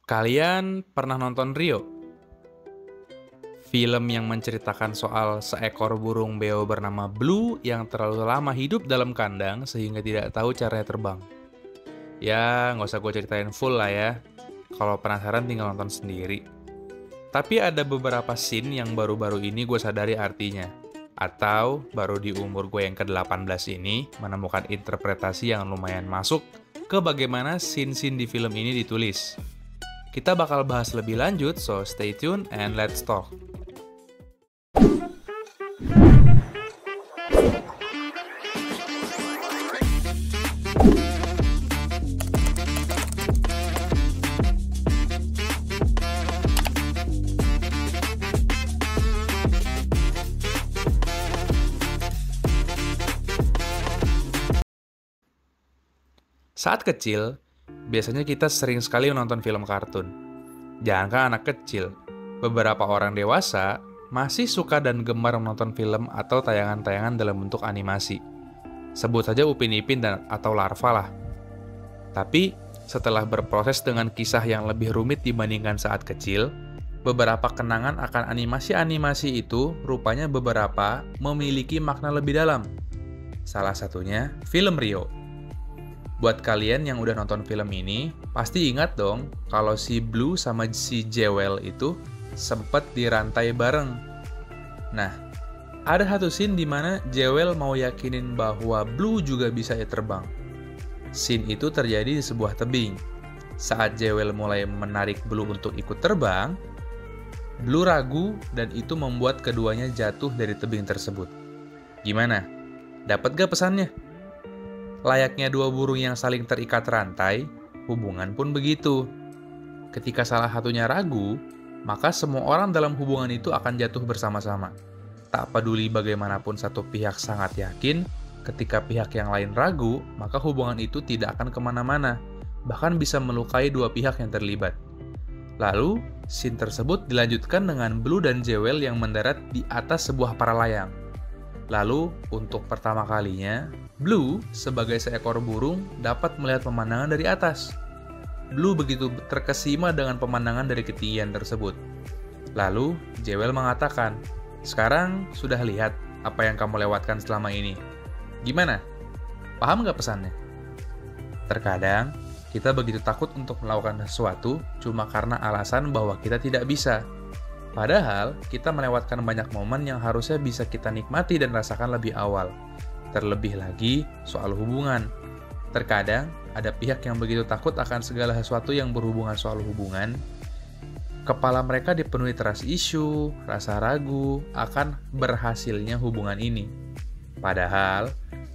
Kalian pernah nonton Rio? Film yang menceritakan soal seekor burung beo bernama Blue yang terlalu lama hidup dalam kandang sehingga tidak tahu caranya terbang. Ya, nggak usah gue ceritain full lah ya. Kalau penasaran tinggal nonton sendiri. Tapi ada beberapa scene yang baru-baru ini gue sadari artinya. Atau baru di umur gue yang ke-18 ini menemukan interpretasi yang lumayan masuk ke bagaimana scene-scene di film ini ditulis. Kita bakal bahas lebih lanjut, so stay tuned and let's talk. Saat kecil, biasanya kita sering sekali menonton film kartun. Jangankan anak kecil, beberapa orang dewasa masih suka dan gemar menonton film atau tayangan-tayangan dalam bentuk animasi. Sebut saja Upin Ipin atau Larva lah. Tapi, setelah berproses dengan kisah yang lebih rumit dibandingkan saat kecil, beberapa kenangan akan animasi-animasi itu rupanya beberapa memiliki makna lebih dalam. Salah satunya, film Rio. Buat kalian yang udah nonton film ini, pasti ingat dong kalau si Blue sama si Jewel itu sempet dirantai bareng. Nah, ada satu scene di mana Jewel mau yakinin bahwa Blue juga bisa terbang. Scene itu terjadi di sebuah tebing. Saat Jewel mulai menarik Blue untuk ikut terbang, Blue ragu dan itu membuat keduanya jatuh dari tebing tersebut. Gimana? Dapat gak pesannya? Layaknya dua burung yang saling terikat rantai, hubungan pun begitu. Ketika salah satunya ragu, maka semua orang dalam hubungan itu akan jatuh bersama-sama. Tak peduli bagaimanapun satu pihak sangat yakin, ketika pihak yang lain ragu, maka hubungan itu tidak akan kemana-mana, bahkan bisa melukai dua pihak yang terlibat. Lalu, scene tersebut dilanjutkan dengan Blue dan Jewel yang mendarat di atas sebuah paralayang. Lalu, untuk pertama kalinya, Blue, sebagai seekor burung, dapat melihat pemandangan dari atas. Blue begitu terkesima dengan pemandangan dari ketinggian tersebut. Lalu, Jewel mengatakan, "Sekarang sudah lihat apa yang kamu lewatkan selama ini. Gimana? Paham nggak pesannya?" Terkadang, kita begitu takut untuk melakukan sesuatu cuma karena alasan bahwa kita tidak bisa. Padahal, kita melewatkan banyak momen yang harusnya bisa kita nikmati dan rasakan lebih awal. Terlebih lagi, soal hubungan. Terkadang, ada pihak yang begitu takut akan segala sesuatu yang berhubungan soal hubungan. Kepala mereka dipenuhi trust issue, rasa ragu akan berhasilnya hubungan ini. Padahal,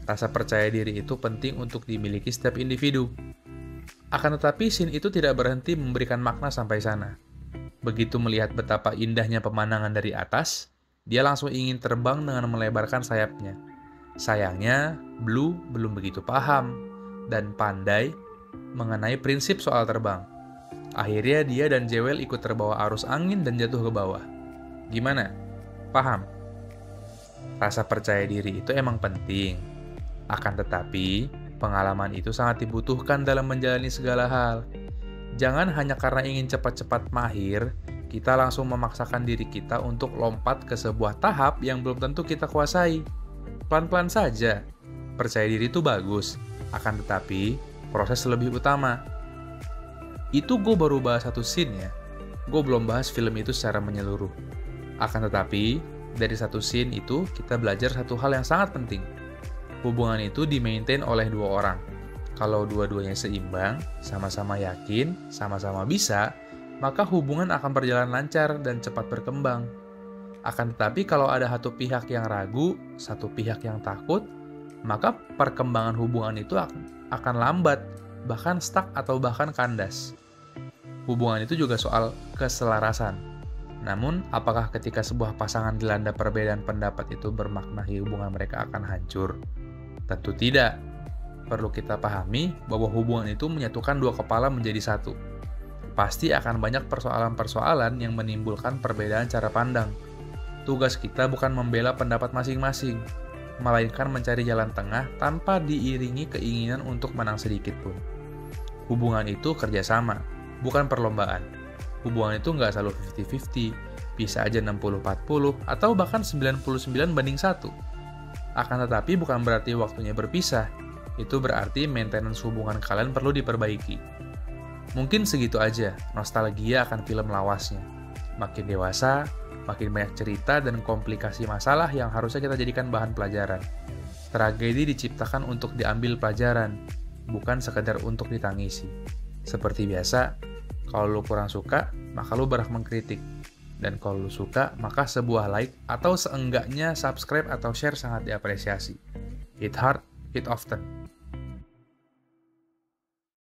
rasa percaya diri itu penting untuk dimiliki setiap individu. Akan tetapi, scene itu tidak berhenti memberikan makna sampai sana. Begitu melihat betapa indahnya pemandangan dari atas, dia langsung ingin terbang dengan melebarkan sayapnya. Sayangnya, Blue belum begitu paham dan pandai mengenai prinsip soal terbang. Akhirnya dia dan Jewel ikut terbawa arus angin dan jatuh ke bawah. Gimana? Paham? Rasa percaya diri itu emang penting. Akan tetapi, pengalaman itu sangat dibutuhkan dalam menjalani segala hal. Jangan hanya karena ingin cepat-cepat mahir, kita langsung memaksakan diri kita untuk lompat ke sebuah tahap yang belum tentu kita kuasai. Pelan-pelan saja. Percaya diri itu bagus, akan tetapi proses lebih utama. Itu gue baru bahas satu scene ya. Gue belum bahas film itu secara menyeluruh. Akan tetapi, dari satu scene itu kita belajar satu hal yang sangat penting. Hubungan itu dimaintain oleh dua orang. Kalau dua-duanya seimbang, sama-sama yakin, sama-sama bisa, maka hubungan akan berjalan lancar dan cepat berkembang. Akan tetapi kalau ada satu pihak yang ragu, satu pihak yang takut, maka perkembangan hubungan itu akan lambat, bahkan stuck atau bahkan kandas. Hubungan itu juga soal keselarasan. Namun, apakah ketika sebuah pasangan dilanda perbedaan pendapat itu bermakna hubungan mereka akan hancur? Tentu tidak. Perlu kita pahami bahwa hubungan itu menyatukan dua kepala menjadi satu. Pasti akan banyak persoalan-persoalan yang menimbulkan perbedaan cara pandang. Tugas kita bukan membela pendapat masing-masing, melainkan mencari jalan tengah tanpa diiringi keinginan untuk menang sedikit pun. Hubungan itu kerjasama, bukan perlombaan. Hubungan itu nggak selalu 50-50, bisa aja 60-40, atau bahkan 99-1. Akan tetapi bukan berarti waktunya berpisah, itu berarti maintenance hubungan kalian perlu diperbaiki. Mungkin segitu aja, nostalgia akan film lawasnya. Makin dewasa, makin banyak cerita dan komplikasi masalah yang harusnya kita jadikan bahan pelajaran. Tragedi diciptakan untuk diambil pelajaran, bukan sekedar untuk ditangisi. Seperti biasa, kalau lu kurang suka, maka lu berhak mengkritik. Dan kalau lu suka, maka sebuah like atau seenggaknya subscribe atau share sangat diapresiasi. Hit hard, hit often.